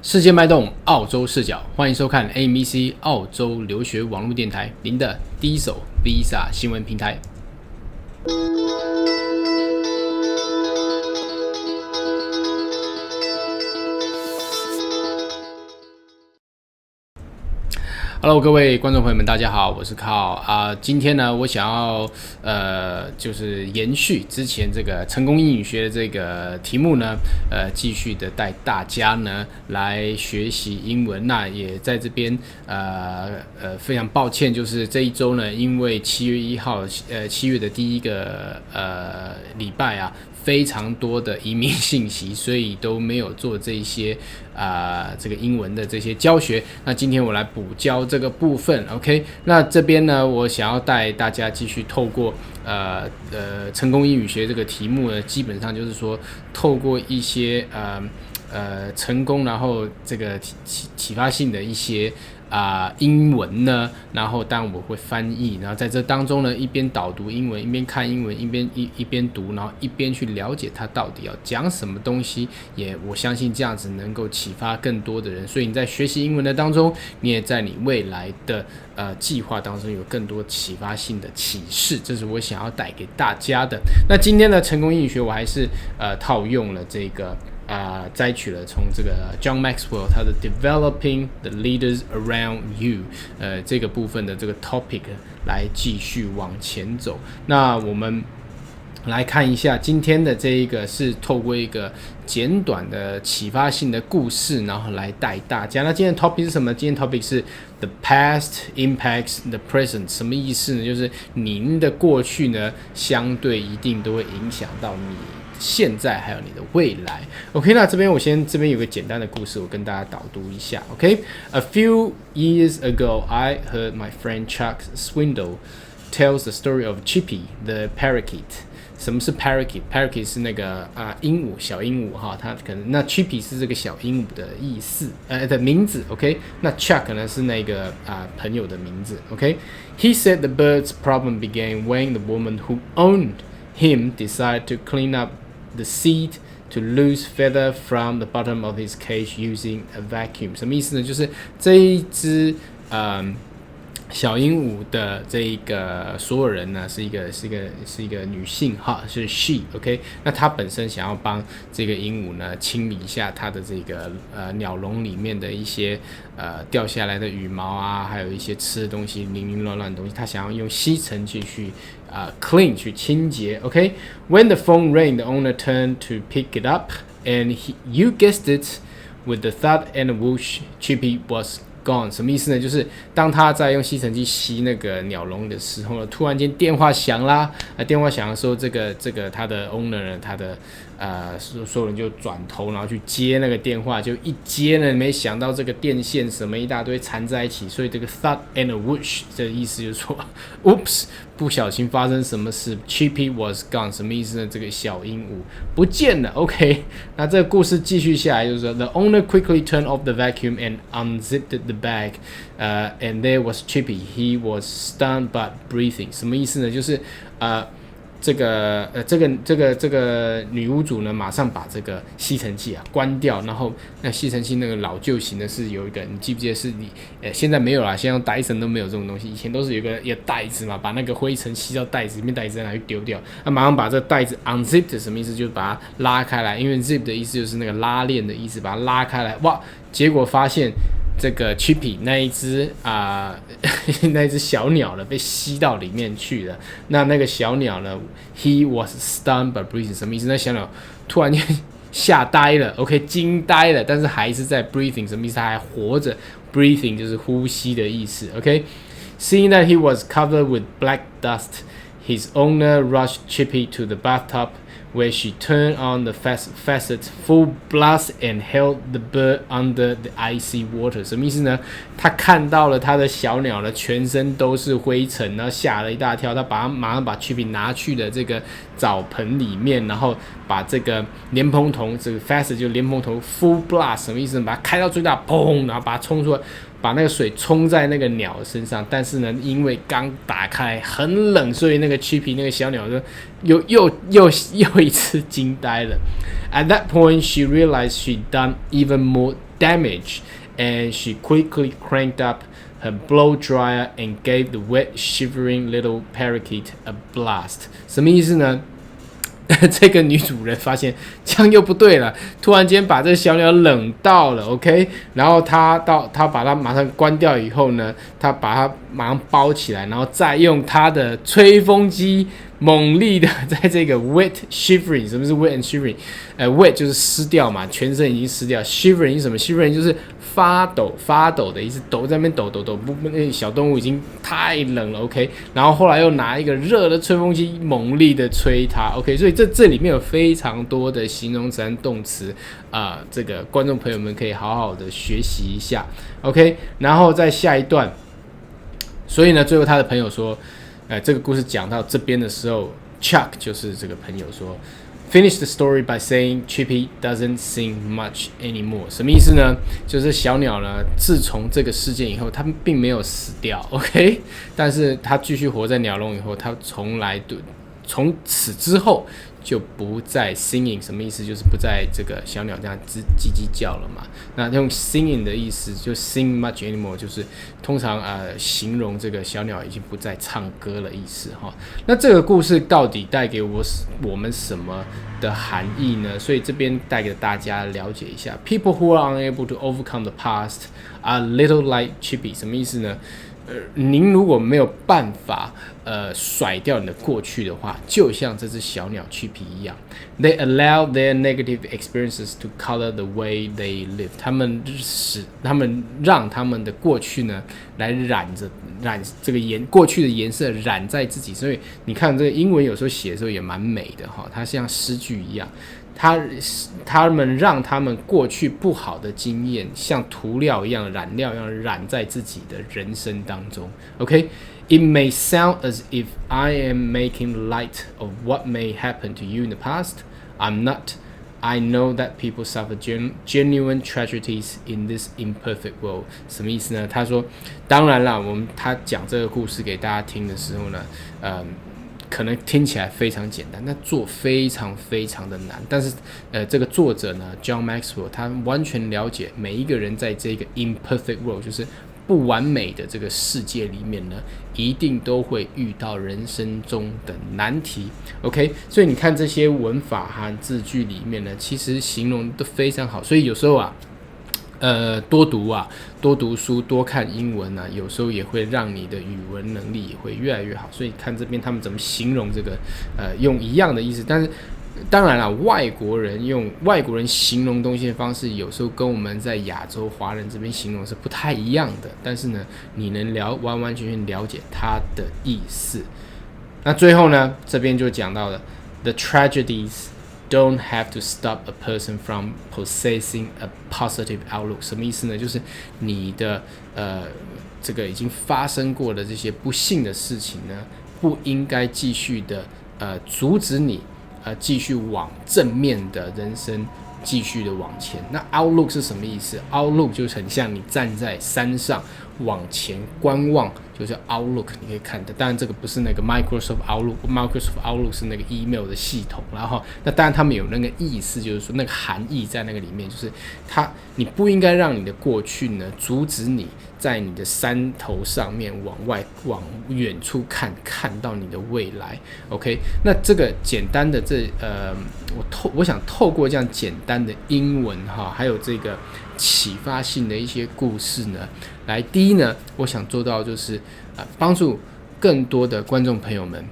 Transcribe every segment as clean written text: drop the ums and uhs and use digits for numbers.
世界脉动，澳洲视角，欢迎收看 ABC 澳洲留学网络电台，您的第一手 Visa 新闻平台。Hello， 各位观众朋友们，大家好，我是靠今天呢，我想要就是延续之前这个成功英语学的这个题目呢，继续的带大家呢来学习英文。那也在这边非常抱歉，就是这一周呢，因为7月1号7月的第一个礼拜啊。非常多的移民信息，所以都没有做这些这个英文的这些教学。那今天我来补教这个部分 ，OK？ 那这边呢，我想要带大家继续透过成功英语学这个题目呢，基本上就是说透过一些成功，然后这个启发性的一些英文呢，然后当然我会翻译，然后在这当中呢，一边导读英文，一边看英文，一边读，然后一边去了解它到底要讲什么东西。我相信这样子能够启发更多的人。所以你在学习英文的当中，你也在你未来的计划当中有更多启发性的启示，这是我想要带给大家的。那今天的成功英语学，我还是套用了这个。摘取了从这个 John Maxwell 他的 Developing the Leaders Around You 这个部分的这个 topic 来继续往前走。那我们来看一下今天的这一个是透过一个简短的启发性的故事，然后来带大家。那今天的 topic 是什么？今天 topic 是 The past impacts the present。 什么意思呢？就是您的过去呢，相对一定都会影响到你现在还有你的未来。 OK， 那这边有个简单的故事，我跟大家导读一下。 OK， A few years ago I heard my friend Chuck Swindoll tells the story of Chippy the parakeet。 什么是 parakeet？ Parakeet 是那个鹦鹉，小鹦鹉哈，它可能那 Chippy 是这个小鹦鹉的意思的名字。 OK， 那 Chuck 呢是那个朋友的名字。 OK，He said the bird's problem began when the woman who owned him decided to clean up the seed to loose feather from the bottom of his cage using a vacuum。 什么意思呢？就是这一只小鹦鹉的这一个所有人呢，是一个女性哈，是 she。 OK， 那她本身想要帮这个鹦鹉呢清理一下它的这个鸟笼里面的一些掉下来的羽毛啊，还有一些吃的东西，零零乱乱的东西，她想要用吸尘器去clean 去清洁。 OK，When the phone rang, the owner turned to pick it up, and you guessed it, with the thud and a whoosh, Chippy was gone。 什么意思呢？就是当他在用吸尘器吸那个鸟笼的时候呢，突然间电话响啦。电话响的时候，这个他的 owner 呢，他的所有人就转头，然后去接那个电话，就一接呢，没想到这个电线什么一大堆缠在一起，所以这个 thud and a whoosh 这个意思就是说 ，oops， 不小心发生什么事 ，Chippy was gone。 什么意思呢？这个小鹦鹉不见了。OK， 那这个故事继续下来，就是说 ，The owner quickly turned off the vacuum and unzipped the bag, and there was Chippy. He was stunned but breathing。 什么意思呢？就是这个女屋主呢，马上把这个吸尘器关掉，然后那吸尘器那个老旧型的是有一个，你记不记得是现在没有啦，现在用Dyson都没有这种东西，以前都是有一个袋子嘛，把那个灰尘吸到袋子里面，袋子再拿去丢掉。那马上把这个袋子 unzipped 什么意思？就是把它拉开来，因为 zip 的意思就是那个拉链的意思，把它拉开来，哇！结果发现这个 Chippy 那一只小鸟呢，被吸到里面去了。那个小鸟呢 ，he was stunned but breathing。 什么意思？那小鸟突然间吓呆了 ，OK， 惊呆了，但是还是在 breathing。 什么意思？它还活着 ，breathing 就是呼吸的意思 ，OK。Seeing that he was covered with black dust, his owner rushed Chippy to the bathtub,where she turned on the faucet full blast and held the bird under the icy water。 什么意思呢？他看到了他的小鸟呢，全身都是灰尘，然后吓了一大跳。他马上把 Chippy 拿去了这个澡盆里面，然后把这个莲蓬头，这个 faucet 就莲蓬头 full blast 什么意思呢？把它开到最大，砰，然后把它冲出来。把那个水冲在那个鸟身上，但是呢，因为刚打开很冷，所以那个 Chippy 那个小鸟就又一次惊呆了。At that point, she realized she'd done even more damage, and she quickly cranked up her blow dryer and gave the wet, shivering little parakeet a blast. 什么意思呢？这个女主人发现这样又不对了，突然间把这小鸟冷到了 ，OK， 然后她把它马上关掉以后呢，她把它马上包起来，然后再用她的吹风机猛力的在这个 wet shivering， 什么是 wet and shivering？wet 就是湿掉嘛，全身已经湿掉。shivering 是什么 ？shivering 就是发抖的意思，抖在那边抖，那小动物已经太冷了 ，OK。然后后来又拿一个热的吹风机猛力的吹它 ，OK。所以这里面有非常多的形容词和动词这个观众朋友们可以好好的学习一下 ，OK。然后在下一段，所以呢，最后他的朋友说，这个故事讲到这边的时候 ，Chuck 就是这个朋友说。Finish the story by saying Chippy doesn't sing much anymore. 什么意思呢？就是小鸟呢，自从这个事件以后，它并没有死掉 ，OK？ 但是它继续活在鸟笼以后，它从此之后就不再 singing， 什么意思？就是不再这个小鸟这样叽叽叫了嘛。那用 singing 的意思，就 sing much anymore， 就是通常形容这个小鸟已经不再唱歌了意思哈。那这个故事到底带给我们什么的含义呢？所以这边带给大家了解一下。People who are unable to overcome the past are little like Chippy， 什么意思呢？您如果没有办法甩掉你的过去的话，就像这只小鸟Chippy一样 ，They allow their negative experiences to color the way they live。他们让他们的过去呢来染这个过去的颜色染在自己。所以你看这个英文有时候写的时候也蛮美的哈，它像诗句一样。他们让他们过去不好的经验像涂料一样、染料一样染在自己的人生当中。OK， It may sound as if I am making light of what may happen to you in the past. I'm not. I know that people suffer genuine tragedies in this imperfect world. 什么意思呢？他说，当然啦，他讲这个故事给大家听的时候呢，可能听起来非常简单，但做非常非常的难。但是，这个作者呢 ，John Maxwell， 他完全了解每一个人在这个 imperfect world， 就是不完美的这个世界里面呢，一定都会遇到人生中的难题。OK， 所以你看这些文法和字句里面呢，其实形容都非常好。所以有时候多读书，多看英文啊，有时候也会让你的语文能力也会越来越好。所以看这边他们怎么形容这个，用一样的意思，但是当然啦，外国人形容东西的方式，有时候跟我们在亚洲华人这边形容是不太一样的。但是呢，你能完完全全了解它的意思。那最后呢，这边就讲到了 The tragedies。Don't have to stop a person from possessing a positive outlook。 什么意思呢？就是你的这个已经发生过的这些不幸的事情呢，不应该继续的阻止你继续往正面的人生继续的往前。那 outlook 是什么意思？ outlook 就是很像你站在山上往前观望，就是 outlook， 你可以看的。当然这个不是那个 Microsoft Outlook 是那个 email 的系统，然后那当然他们有那个意思，就是说那个含义在那个里面，就是你不应该让你的过去呢阻止你在你的山头上面往远处看到你的未来。 OK， 那这个简单的我想透过这样简单的英文还有这个启发性的一些故事呢，来第一呢，我想做到就是帮助更多的观众朋友们，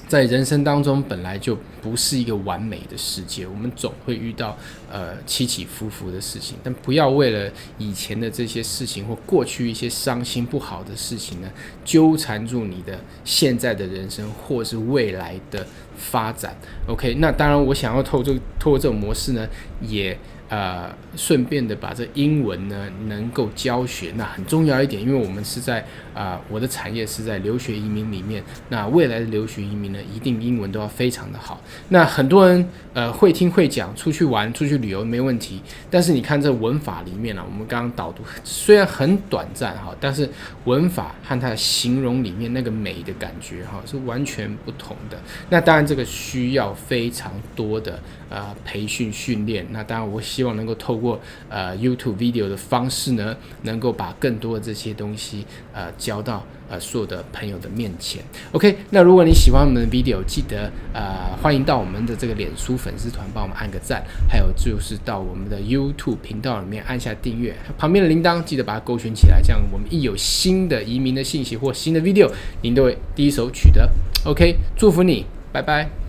在人生当中本来就不是一个完美的世界，我们总会遇到起起伏伏的事情，但不要为了以前的这些事情或过去一些伤心不好的事情呢，纠缠住你的现在的人生或是未来的发展。 OK， 那当然我想要透过这种模式呢，也顺便的把这英文呢能够教学。那很重要一点，因为我们是在我的产业是在留学移民里面，那未来的留学移民呢，一定英文都要非常的好。那很多人会听会讲，出去玩出去旅游没问题，但是你看这文法里面我们刚刚导读虽然很短暂但是文法和它的形容里面那个美的感觉是完全不同的。那当然这个需要非常多的培训训练。那当然希望能够透过YouTube video 的方式呢，能够把更多的这些东西教到所有的朋友的面前。OK， 那如果你喜欢我们的 video， 记得欢迎到我们的这个脸书粉丝团帮我们按个赞，还有就是到我们的 YouTube 频道里面按下订阅，旁边的铃铛记得把它勾选起来，这样我们一有新的移民的信息或新的 video， 您都会第一手取得。OK， 祝福你，拜拜。